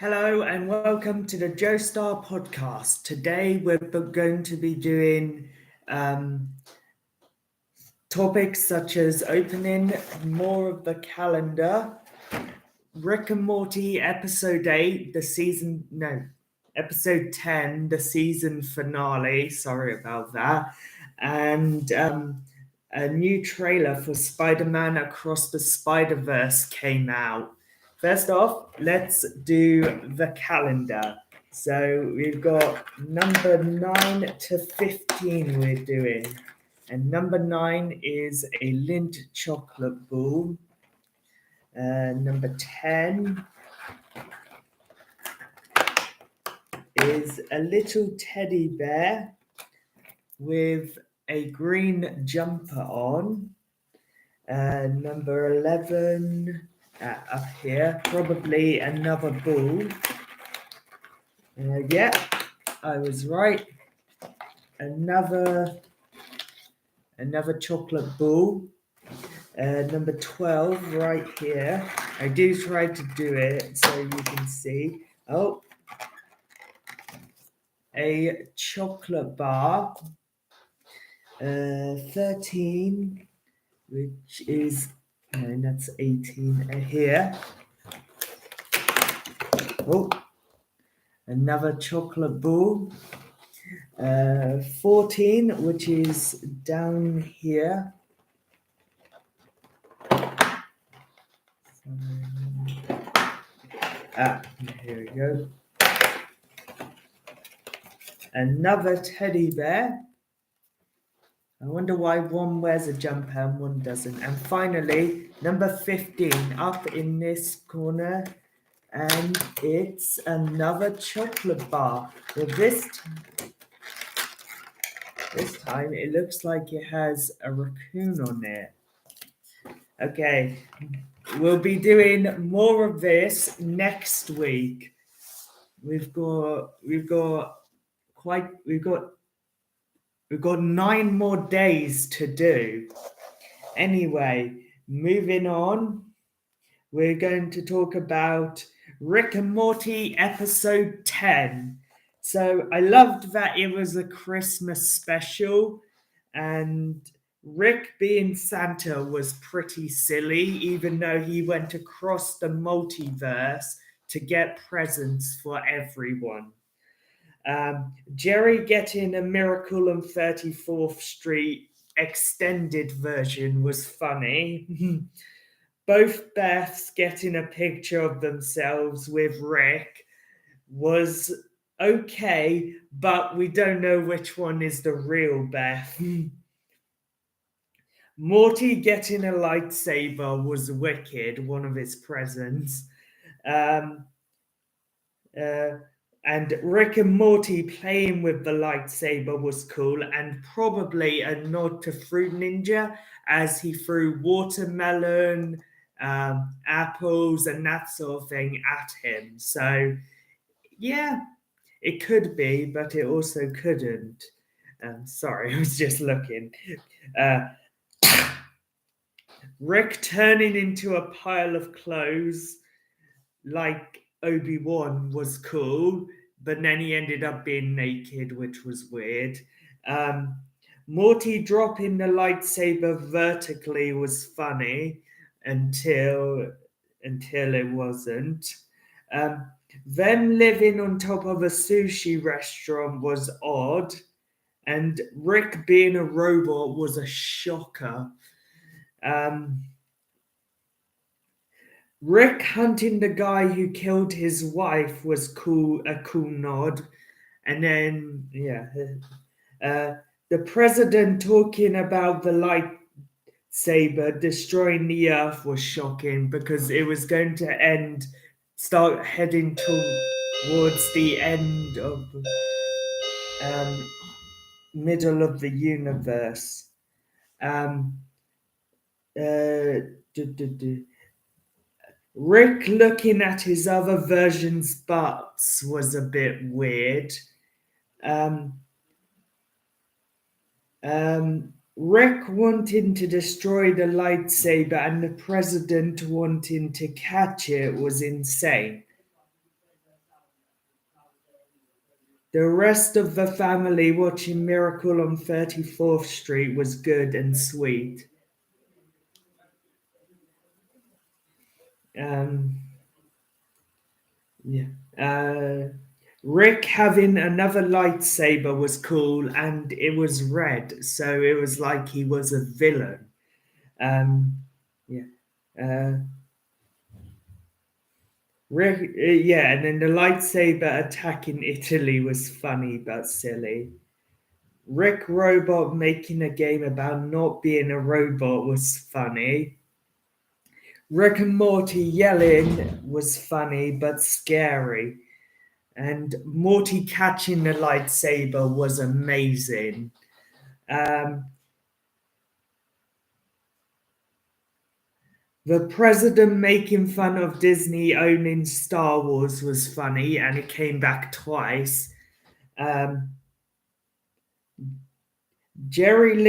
Hello and welcome to the joestar podcast. Today we're going to be doing topics such as opening more of the calendar, Rick and Morty episode 8, episode 10, the season finale. Sorry about that. And a new trailer for Spider-Man Across the Spider-Verse came out. First off, let's do the calendar. So we've got number 9 to 15 we're doing. And number 9 is a Lindt chocolate ball. Number 10 is a little teddy bear with a green jumper on. Number 11 up here, probably another ball. Yeah, I was right. Another chocolate ball. Number 12 right here. I do try to do it so you can see. Oh, a chocolate bar. 13, which is, and that's 18 here. Oh, another chocolate ball. 14, which is down here. Here we go. Another teddy bear. I wonder why one wears a jumper and one doesn't. And finally, number 15 up in this corner. And it's another chocolate bar. But this time it looks like it has a raccoon on it. Okay, we'll be doing more of this next week. We've got 9 more days to do. Anyway, moving on, we're going to talk about Rick and Morty episode 10. So I loved that it was a Christmas special, and Rick being Santa was pretty silly, even though he went across the multiverse to get presents for everyone. Jerry getting a Miracle on 34th Street extended version was funny. Both Beths getting a picture of themselves with Rick was okay, but we don't know which one is the real Beth. Morty getting a lightsaber was wicked, one of his presents. And Rick and Morty playing with the lightsaber was cool, and probably a nod to Fruit Ninja as he threw watermelon, apples, and that sort of thing at him. So, yeah, it could be, but it also couldn't. Sorry, I was just looking. Rick turning into a pile of clothes like Obi-Wan was cool, but then he ended up being naked, which was weird. Morty dropping the lightsaber vertically was funny until it wasn't. Them living on top of a sushi restaurant was odd, and Rick being a robot was a shocker. Rick hunting the guy who killed his wife was a cool nod. And then, the president talking about the lightsaber destroying the earth was shocking because it was going to start heading towards the end of middle of the universe. Rick looking at his other version's butts was a bit weird. Rick wanting to destroy the lightsaber and the president wanting to catch it was insane. The rest of the family watching Miracle on 34th Street was good and sweet. Um, yeah. Rick having another lightsaber was cool, and it was red, so it was like he was a villain. Um, yeah. Uh, Rick, yeah, and then the lightsaber attack in Italy was funny but silly. Rick Robot making a game about not being a robot was funny. Rick and Morty yelling was funny but scary. And Morty catching the lightsaber was amazing. Um, the president making fun of Disney owning Star Wars was funny, and it came back twice. Um, Jerry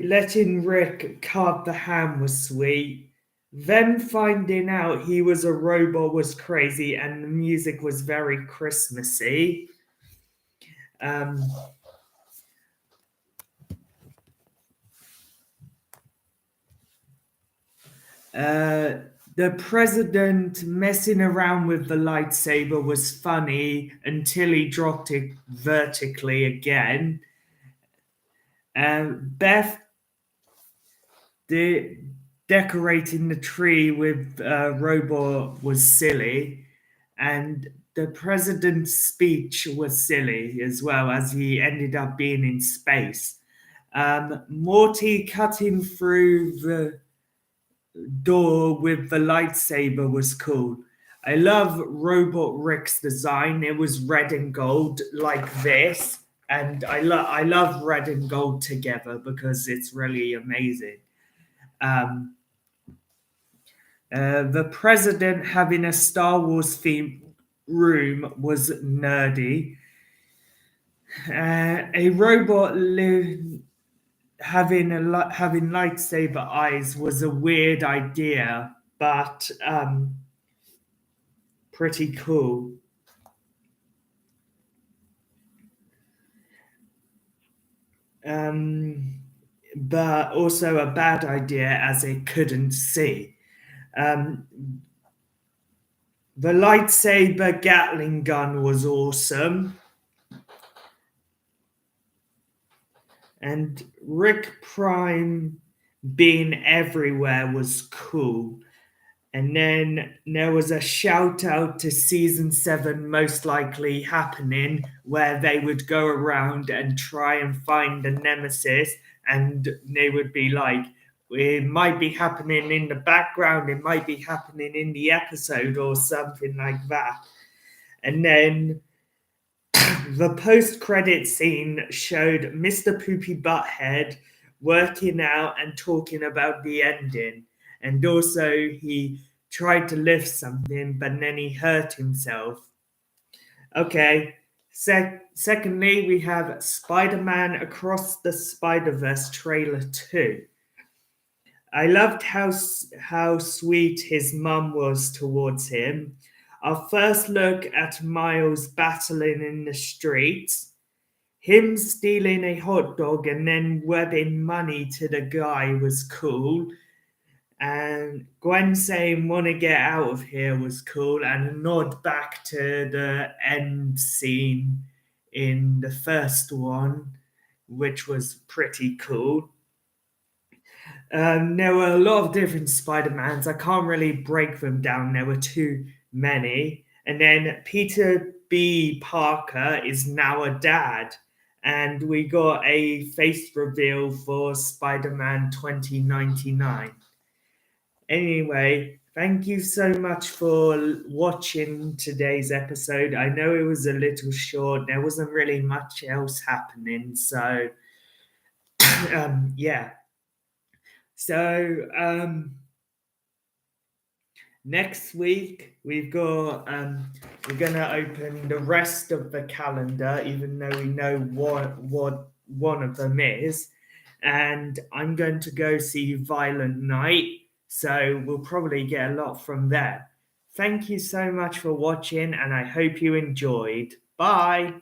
letting Rick carve the ham was sweet. Them finding out he was a robot was crazy, and the music was very Christmassy. Um, uh, the president messing around with the lightsaber was funny until he dropped it vertically again. Beth decorating the tree with a robot was silly, and the president's speech was silly as well, as he ended up being in space. Morty cutting through the door with the lightsaber was cool. I love Robot Rick's design. It was red and gold like this, and I love red and gold together because it's really amazing. Um, the president having a Star Wars themed room was nerdy. A robot having lightsaber eyes was a weird idea, but pretty cool. But also a bad idea as it couldn't see. Um, the lightsaber Gatling gun was awesome. And Rick Prime being everywhere was cool. And then there was a shout out to season 7 most likely happening, where they would go around and try and find the nemesis, and they would be like, it might be happening in the background, it might be happening in the episode, or something like that. And then the post-credit scene showed Mr. Poopy Butthead working out and talking about the ending. And also he tried to lift something, but then he hurt himself. Okay. Secondly, we have Spider-Man Across the Spider-Verse trailer 2. I loved how sweet his mum was towards him. Our first look at Miles battling in the streets, him stealing a hot dog and then webbing money to the guy was cool. And Gwen saying, "Wanna get out of here" was cool. And a nod back to the end scene in the first one, which was pretty cool. There were a lot of different Spider-Mans. I can't really break them down. There were too many. And then Peter B. Parker is now a dad. And we got a face reveal for Spider-Man 2099. Anyway, thank you so much for watching today's episode. I know it was a little short. There wasn't really much else happening. So, yeah. So, next week we've got we're gonna open the rest of the calendar, even though we know what one of them is, and I'm going to go see Violent Night, so we'll probably get a lot from there. Thank you so much for watching, and I hope you enjoyed. Bye.